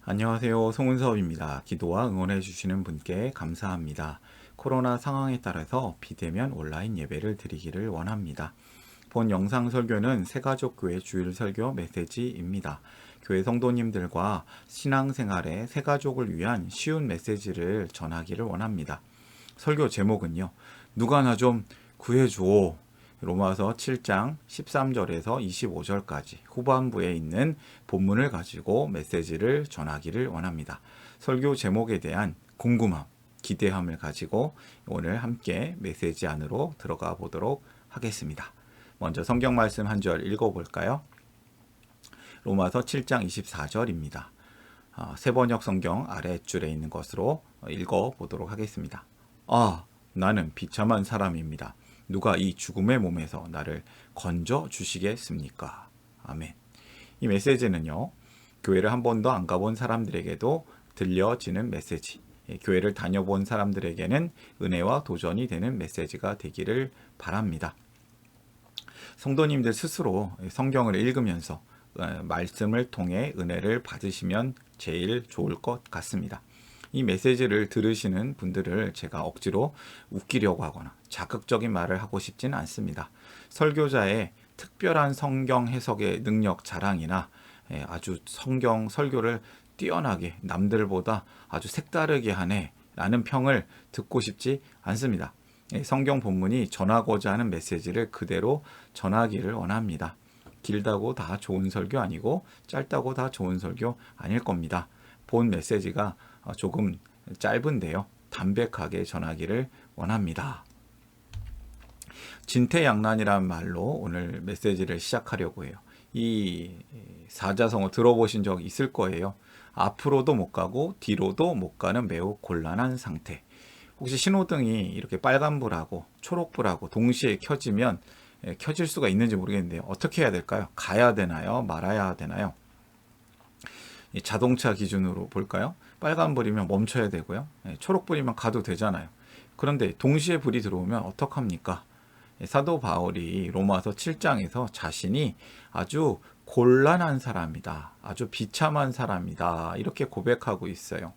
안녕하세요. 송은섭입니다. 기도와 응원해 주시는 분께 감사합니다. 코로나 상황에 따라서 비대면 온라인 예배를 드리기를 원합니다. 본 영상 설교는 새가족교회 주일 설교 메시지입니다. 교회 성도님들과 신앙생활의 새가족을 위한 쉬운 메시지를 전하기를 원합니다. 설교 제목은요. 누가 나 좀 구해줘. 로마서 7장 13절에서 25절까지 후반부에 있는 본문을 가지고 메시지를 전하기를 원합니다. 설교 제목에 대한 궁금함, 기대함을 가지고 오늘 함께 메시지 안으로 들어가 보도록 하겠습니다. 먼저 성경 말씀 한 절 읽어볼까요? 로마서 7장 24절입니다. 세번역 성경 아랫줄에 있는 것으로 읽어보도록 하겠습니다. 나는 비참한 사람입니다. 누가 이 죽음의 몸에서 나를 건져 주시겠습니까? 아멘. 이 메시지는요, 교회를 한 번도 안 가본 사람들에게도 들려지는 메시지, 교회를 다녀본 사람들에게는 은혜와 도전이 되는 메시지가 되기를 바랍니다. 성도님들 스스로 성경을 읽으면서 말씀을 통해 은혜를 받으시면 제일 좋을 것 같습니다. 이 메시지를 들으시는 분들을 제가 억지로 웃기려고 하거나 자극적인 말을 하고 싶지는 않습니다. 설교자의 특별한 성경 해석의 능력 자랑이나 아주 성경 설교를 뛰어나게 남들보다 아주 색다르게 하네 라는 평을 듣고 싶지 않습니다. 성경 본문이 전하고자 하는 메시지를 그대로 전하기를 원합니다. 길다고 다 좋은 설교 아니고 짧다고 다 좋은 설교 아닐 겁니다. 본 메시지가 조금 짧은데요. 담백하게 전하기를 원합니다. 진퇴양난이라는 말로 오늘 메시지를 시작하려고 해요. 이 사자성어 들어보신 적 있을 거예요. 앞으로도 못 가고 뒤로도 못 가는 매우 곤란한 상태. 혹시 신호등이 이렇게 빨간불하고 초록불하고 동시에 켜지면 켜질 수가 있는지 모르겠는데요. 어떻게 해야 될까요? 가야 되나요? 말아야 되나요? 자동차 기준으로 볼까요? 빨간불이면 멈춰야 되고요. 초록불이면 가도 되잖아요. 그런데 동시에 불이 들어오면 어떡합니까? 사도 바울이 로마서 7장에서 자신이 아주 곤란한 사람이다. 아주 비참한 사람이다. 이렇게 고백하고 있어요.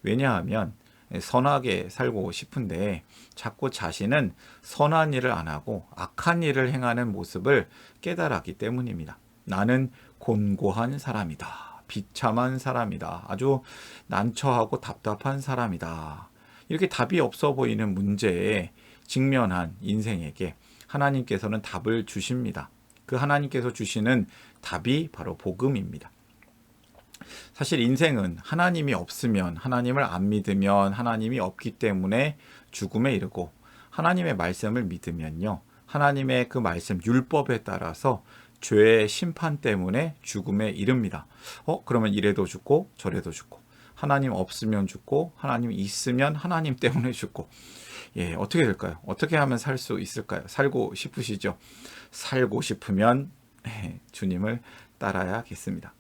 왜냐하면 선하게 살고 싶은데 자꾸 자신은 선한 일을 안 하고 악한 일을 행하는 모습을 깨달았기 때문입니다. 나는 곤고한 사람이다. 비참한 사람이다. 아주 난처하고 답답한 사람이다. 이렇게 답이 없어 보이는 문제에 직면한 인생에게 하나님께서는 답을 주십니다. 그 하나님께서 주시는 답이 바로 복음입니다. 사실 인생은 하나님이 없으면, 하나님을 안 믿으면 하나님이 없기 때문에 죽음에 이르고, 하나님의 말씀을 믿으면요, 하나님의 그 말씀 율법에 따라서 죄의 심판 때문에 죽음에 이릅니다. 그러면 이래도 죽고 저래도 죽고, 하나님 없으면 죽고 하나님 있으면 하나님 때문에 죽고, 어떻게 될까요? 어떻게 하면 살 수 있을까요? 살고 싶으시죠? 살고 싶으면 주님을 따라야겠습니다.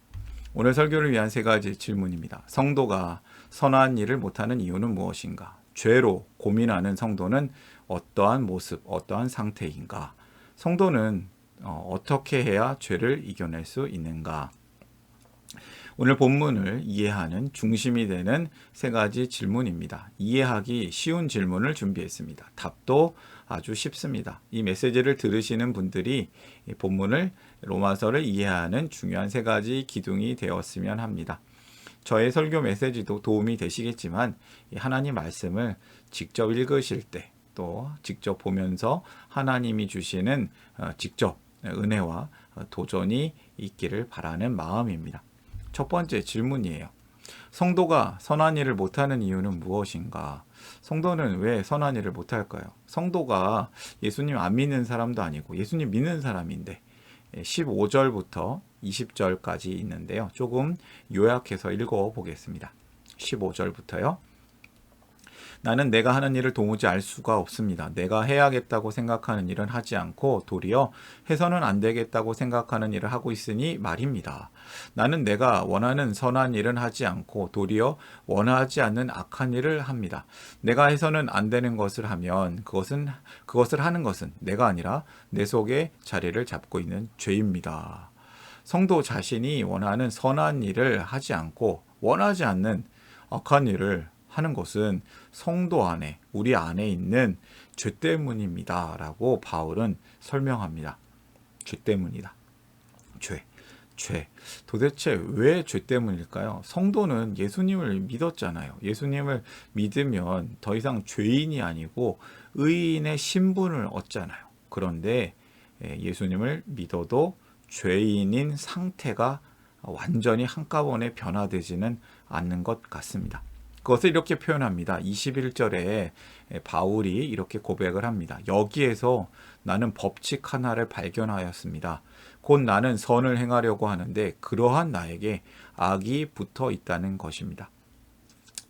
오늘 설교를 위한 세 가지 질문입니다. 성도가 선한 일을 못하는 이유는 무엇인가? 죄로 고민하는 성도는 어떠한 모습, 어떠한 상태인가? 성도는 어떻게 해야 죄를 이겨낼 수 있는가? 오늘 본문을 이해하는 중심이 되는 세 가지 질문입니다. 이해하기 쉬운 질문을 준비했습니다. 답도 아주 쉽습니다. 이 메시지를 들으시는 분들이 본문을 로마서를 이해하는 중요한 세 가지 기둥이 되었으면 합니다. 저의 설교 메시지도 도움이 되시겠지만 하나님 말씀을 직접 읽으실 때 또 직접 보면서 하나님이 주시는 직접 은혜와 도전이 있기를 바라는 마음입니다. 첫 번째 질문이에요. 성도가 선한 일을 못하는 이유는 무엇인가? 성도는 왜 선한 일을 못할까요? 성도가 예수님 안 믿는 사람도 아니고 예수님 믿는 사람인데 15절부터 20절까지 있는데요. 조금 요약해서 읽어보겠습니다. 15절부터요. 나는 내가 하는 일을 도무지 알 수가 없습니다. 내가 해야겠다고 생각하는 일은 하지 않고 도리어 해서는 안 되겠다고 생각하는 일을 하고 있으니 말입니다. 나는 내가 원하는 선한 일은 하지 않고 도리어 원하지 않는 악한 일을 합니다. 내가 해서는 안 되는 것을 하면 그것을 하는 것은 내가 아니라 내 속에 자리를 잡고 있는 죄입니다. 성도 자신이 원하는 선한 일을 하지 않고 원하지 않는 악한 일을 하는 것은 성도 안에, 우리 안에 있는 죄 때문입니다. 라고 바울은 설명합니다. 죄 때문이다. 죄. 죄. 도대체 왜 죄 때문일까요? 성도는 예수님을 믿었잖아요. 예수님을 믿으면 더 이상 죄인이 아니고 의인의 신분을 얻잖아요. 그런데 예수님을 믿어도 죄인인 상태가 완전히 한꺼번에 변화되지는 않는 것 같습니다. 그것을 이렇게 표현합니다. 21절에 바울이 이렇게 고백을 합니다. 여기에서 나는 법칙 하나를 발견하였습니다. 곧 나는 선을 행하려고 하는데 그러한 나에게 악이 붙어 있다는 것입니다.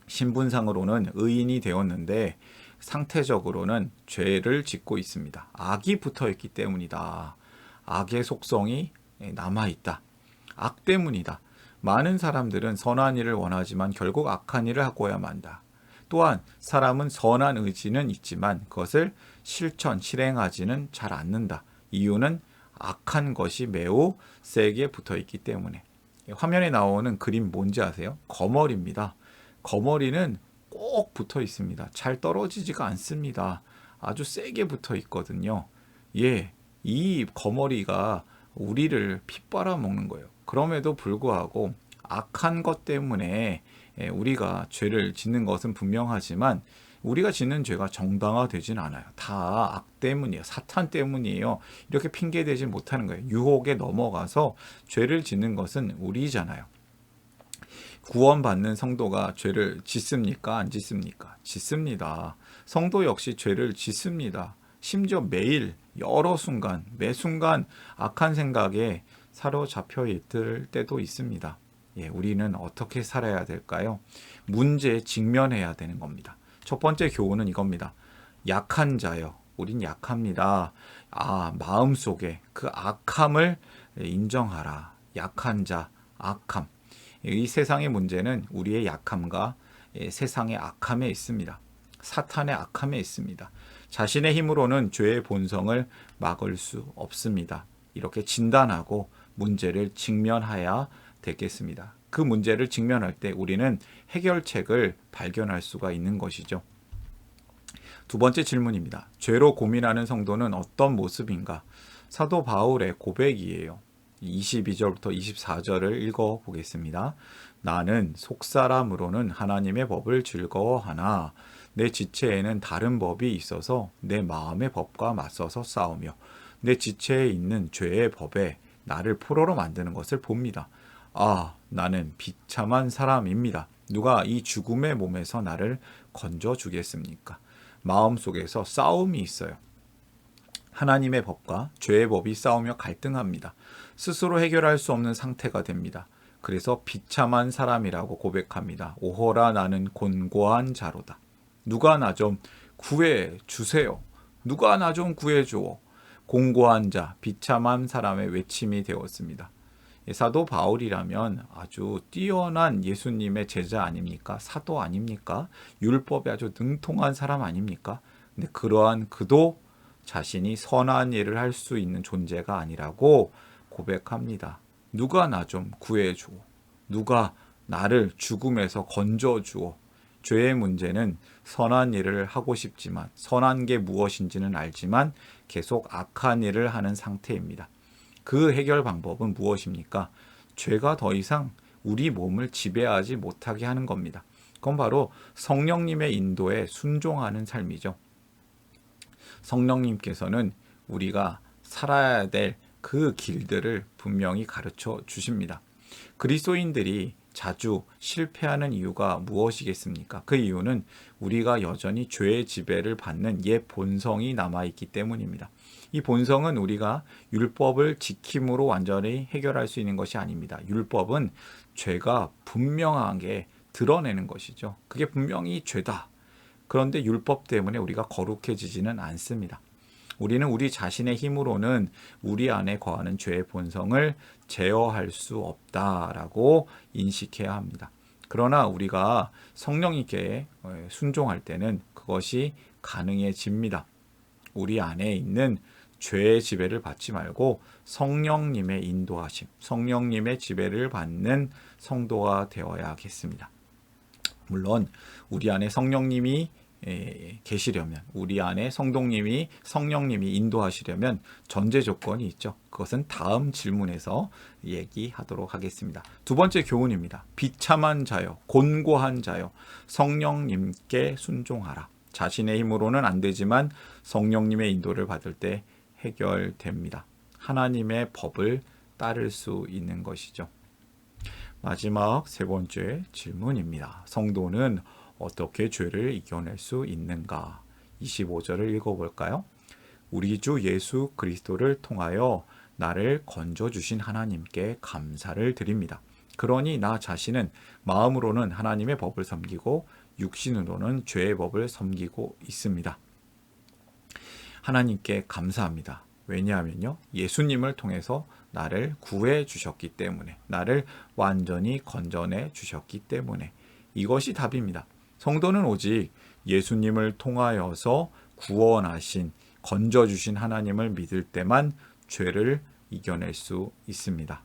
신분상으로는 의인이 되었는데 상태적으로는 죄를 짓고 있습니다. 악이 붙어 있기 때문이다. 악의 속성이 남아있다. 악 때문이다. 많은 사람들은 선한 일을 원하지만 결국 악한 일을 하고야 만다. 또한 사람은 선한 의지는 있지만 그것을 실행하지는 잘 않는다. 이유는 악한 것이 매우 세게 붙어 있기 때문에. 화면에 나오는 그림 뭔지 아세요? 거머리입니다. 거머리는 꼭 붙어 있습니다. 잘 떨어지지가 않습니다. 아주 세게 붙어 있거든요. 이 거머리가 우리를 핏 빨아먹는 거예요. 그럼에도 불구하고 악한 것 때문에 우리가 죄를 짓는 것은 분명하지만 우리가 짓는 죄가 정당화되진 않아요. 다 악 때문이에요. 사탄 때문이에요. 이렇게 핑계대지 못하는 거예요. 유혹에 넘어가서 죄를 짓는 것은 우리잖아요. 구원받는 성도가 죄를 짓습니까? 안 짓습니까? 짓습니다. 성도 역시 죄를 짓습니다. 심지어 매일 여러 순간, 매 순간 악한 생각에 사로잡혀 있을 때도 있습니다. 우리는 어떻게 살아야 될까요? 문제에 직면해야 되는 겁니다. 첫 번째 교훈은 이겁니다. 약한 자여, 우린 약합니다. 마음속에 그 악함을 인정하라. 약한 자, 악함. 이 세상의 문제는 우리의 약함과 세상의 악함에 있습니다. 사탄의 악함에 있습니다. 자신의 힘으로는 죄의 본성을 막을 수 없습니다. 이렇게 진단하고 문제를 직면해야 되겠습니다. 그 문제를 직면할 때 우리는 해결책을 발견할 수가 있는 것이죠. 두 번째 질문입니다. 죄로 고민하는 성도는 어떤 모습인가? 사도 바울의 고백이에요. 22절부터 24절을 읽어보겠습니다. 나는 속사람으로는 하나님의 법을 즐거워하나 내 지체에는 다른 법이 있어서 내 마음의 법과 맞서서 싸우며 내 지체에 있는 죄의 법에 나를 포로로 만드는 것을 봅니다. 나는 비참한 사람입니다. 누가 이 죽음의 몸에서 나를 건져주겠습니까? 마음속에서 싸움이 있어요. 하나님의 법과 죄의 법이 싸우며 갈등합니다. 스스로 해결할 수 없는 상태가 됩니다. 그래서 비참한 사람이라고 고백합니다. 오호라 나는 곤고한 자로다. 누가 나 좀 구해주세요. 누가 나 좀 구해줘. 공고한 자, 비참한 사람의 외침이 되었습니다. 사도 바울이라면 아주 뛰어난 예수님의 제자 아닙니까? 사도 아닙니까? 율법에 아주 능통한 사람 아닙니까? 근데 그러한 그도 자신이 선한 일을 할 수 있는 존재가 아니라고 고백합니다. 누가 나 좀 구해줘. 누가 나를 죽음에서 건져주어. 죄의 문제는 선한 일을 하고 싶지만 선한 게 무엇인지는 알지만 계속 악한 일을 하는 상태입니다. 그 해결 방법은 무엇입니까? 죄가 더 이상 우리 몸을 지배하지 못하게 하는 겁니다. 그건 바로 성령님의 인도에 순종하는 삶이죠. 성령님께서는 우리가 살아야 될 그 길들을 분명히 가르쳐 주십니다. 그리스도인들이 자주 실패하는 이유가 무엇이겠습니까? 그 이유는 우리가 여전히 죄의 지배를 받는 옛 본성이 남아있기 때문입니다. 이 본성은 우리가 율법을 지킴으로 완전히 해결할 수 있는 것이 아닙니다. 율법은 죄가 분명하게 드러내는 것이죠. 그게 분명히 죄다. 그런데 율법 때문에 우리가 거룩해지지는 않습니다. 우리는 우리 자신의 힘으로는 우리 안에 거하는 죄의 본성을 제어할 수 없다라고 인식해야 합니다. 그러나 우리가 성령님께 순종할 때는 그것이 가능해집니다. 우리 안에 있는 죄의 지배를 받지 말고 성령님의 인도하심, 성령님의 지배를 받는 성도가 되어야겠습니다. 물론 우리 안에 성령님이 계시려면, 우리 안에 성령님이 인도하시려면 전제 조건이 있죠. 그것은 다음 질문에서 얘기하도록 하겠습니다. 두 번째 교훈입니다. 비참한 자여, 곤고한 자여, 성령님께 순종하라. 자신의 힘으로는 안 되지만 성령님의 인도를 받을 때 해결됩니다. 하나님의 법을 따를 수 있는 것이죠. 마지막 세 번째 질문입니다. 성도는 어떻게 죄를 이겨낼 수 있는가? 25절을 읽어볼까요? 우리 주 예수 그리스도를 통하여 나를 건져주신 하나님께 감사를 드립니다. 그러니 나 자신은 마음으로는 하나님의 법을 섬기고 육신으로는 죄의 법을 섬기고 있습니다. 하나님께 감사합니다. 왜냐하면요, 예수님을 통해서 나를 구해 주셨기 때문에, 나를 완전히 건져내 주셨기 때문에, 이것이 답입니다. 성도는 오직 예수님을 통하여서 구원하신, 건져주신 하나님을 믿을 때만 죄를 이겨낼 수 있습니다.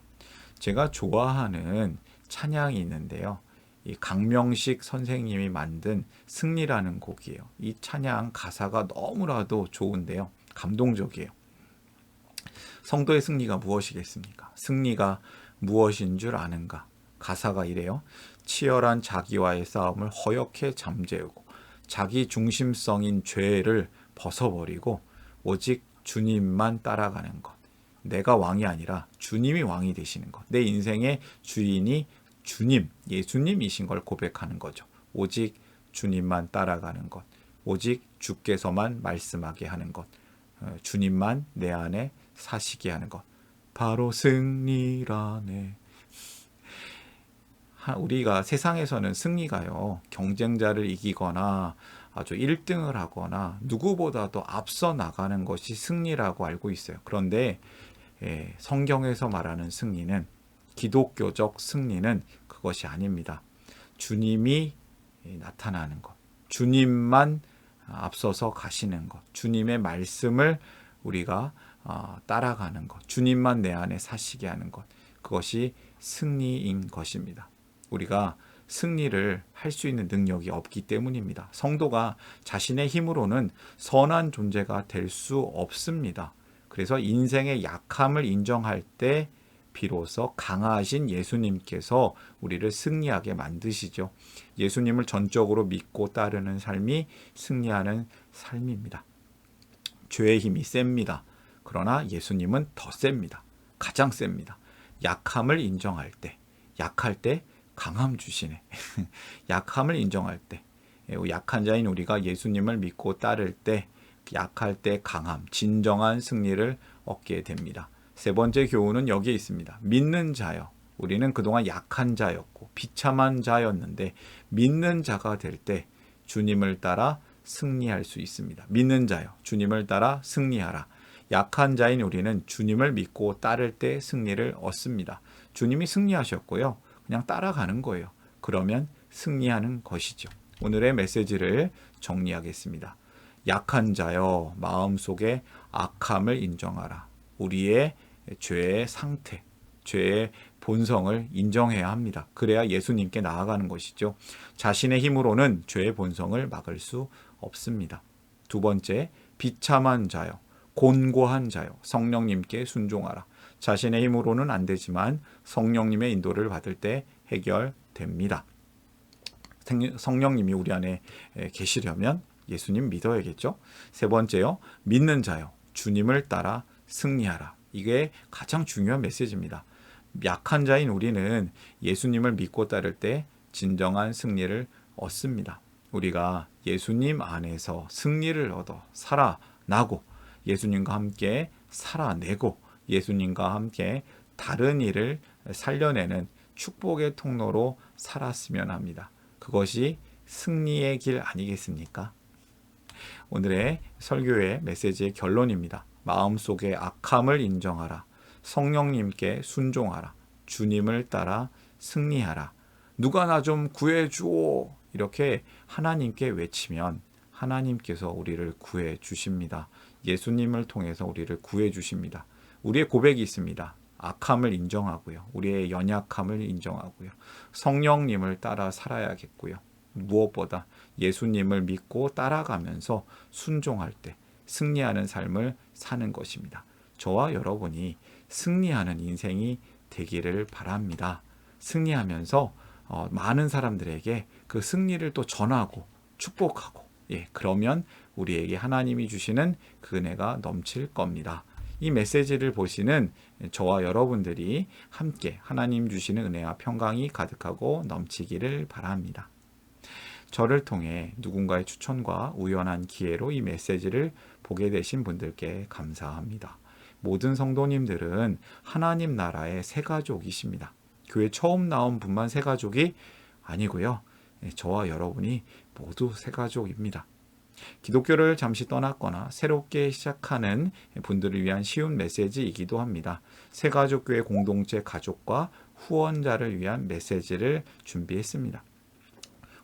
제가 좋아하는 찬양이 있는데요, 이 강명식 선생님이 만든 승리라는 곡이에요. 이 찬양 가사가 너무나도 좋은데요, 감동적이에요. 성도의 승리가 무엇이겠습니까? 승리가 무엇인 줄 아는가? 가사가 이래요. 치열한 자기와의 싸움을 허옇게 잠재우고 자기 중심성인 죄를 벗어버리고 오직 주님만 따라가는 것. 내가 왕이 아니라 주님이 왕이 되시는 것. 내 인생의 주인이 주님, 예수님이신 걸 고백하는 거죠. 오직 주님만 따라가는 것. 오직 주께서만 말씀하게 하는 것. 주님만 내 안에 사시게 하는 것. 바로 승리라네. 우리가 세상에서는 승리가요, 경쟁자를 이기거나 아주 1등을 하거나 누구보다도 앞서 나가는 것이 승리라고 알고 있어요. 그런데 성경에서 말하는 승리는, 기독교적 승리는 그것이 아닙니다. 주님이 나타나는 것, 주님만 앞서서 가시는 것, 주님의 말씀을 우리가 따라가는 것, 주님만 내 안에 사시게 하는 것, 그것이 승리인 것입니다. 우리가 승리를 할 수 있는 능력이 없기 때문입니다. 성도가 자신의 힘으로는 선한 존재가 될 수 없습니다. 그래서 인생의 약함을 인정할 때 비로소 강하신 예수님께서 우리를 승리하게 만드시죠. 예수님을 전적으로 믿고 따르는 삶이 승리하는 삶입니다. 죄의 힘이 셉니다. 그러나 예수님은 더 셉니다. 가장 셉니다. 약함을 인정할 때, 약할 때 강함 주시네. 약함을 인정할 때, 약한 자인 우리가 예수님을 믿고 따를 때, 약할 때 강함, 진정한 승리를 얻게 됩니다. 세 번째 교훈은 여기에 있습니다. 믿는 자여. 우리는 그동안 약한 자였고 비참한 자였는데 믿는 자가 될 때 주님을 따라 승리할 수 있습니다. 믿는 자여, 주님을 따라 승리하라. 약한 자인 우리는 주님을 믿고 따를 때 승리를 얻습니다. 주님이 승리하셨고요, 그냥 따라가는 거예요. 그러면 승리하는 것이죠. 오늘의 메시지를 정리하겠습니다. 약한 자여, 마음속에 악함을 인정하라. 우리의 죄의 상태, 죄의 본성을 인정해야 합니다. 그래야 예수님께 나아가는 것이죠. 자신의 힘으로는 죄의 본성을 막을 수 없습니다. 두 번째, 비참한 자여, 곤고한 자여, 성령님께 순종하라. 자신의 힘으로는 안 되지만 성령님의 인도를 받을 때 해결됩니다. 성령님이 우리 안에 계시려면 예수님 믿어야겠죠. 세 번째요, 믿는 자여, 주님을 따라 승리하라. 이게 가장 중요한 메시지입니다. 약한 자인 우리는 예수님을 믿고 따를 때 진정한 승리를 얻습니다. 우리가 예수님 안에서 승리를 얻어 살아나고 예수님과 함께 살아내고 예수님과 함께 다른 일을 살려내는 축복의 통로로 살았으면 합니다. 그것이 승리의 길 아니겠습니까? 오늘의 설교의 메시지의 결론입니다. 마음속에 악함을 인정하라. 성령님께 순종하라. 주님을 따라 승리하라. 누가 나 좀 구해줘. 이렇게 하나님께 외치면 하나님께서 우리를 구해 주십니다. 예수님을 통해서 우리를 구해 주십니다. 우리의 고백이 있습니다. 악함을 인정하고요. 우리의 연약함을 인정하고요. 성령님을 따라 살아야겠고요. 무엇보다 예수님을 믿고 따라가면서 순종할 때 승리하는 삶을 사는 것입니다. 저와 여러분이 승리하는 인생이 되기를 바랍니다. 승리하면서 많은 사람들에게 그 승리를 또 전하고 축복하고, 그러면 우리에게 하나님이 주시는 그 은혜가 넘칠 겁니다. 이 메시지를 보시는 저와 여러분들이 함께 하나님 주시는 은혜와 평강이 가득하고 넘치기를 바랍니다. 저를 통해 누군가의 추천과 우연한 기회로 이 메시지를 보게 되신 분들께 감사합니다. 모든 성도님들은 하나님 나라의 새 가족이십니다. 교회 처음 나온 분만 새 가족이 아니고요. 저와 여러분이 모두 새 가족입니다. 기독교를 잠시 떠났거나 새롭게 시작하는 분들을 위한 쉬운 메시지이기도 합니다. 새가족교회 공동체 가족과 후원자를 위한 메시지를 준비했습니다.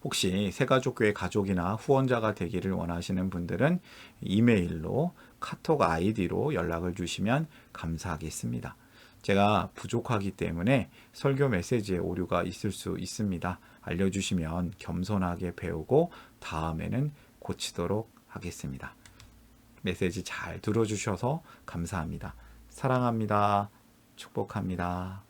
혹시 새가족교회 가족이나 후원자가 되기를 원하시는 분들은 이메일로 카톡 아이디로 연락을 주시면 감사하겠습니다. 제가 부족하기 때문에 설교 메시지에 오류가 있을 수 있습니다. 알려주시면 겸손하게 배우고 다음에는 고치도록 하겠습니다. 메시지 잘 들어주셔서 감사합니다. 사랑합니다. 축복합니다.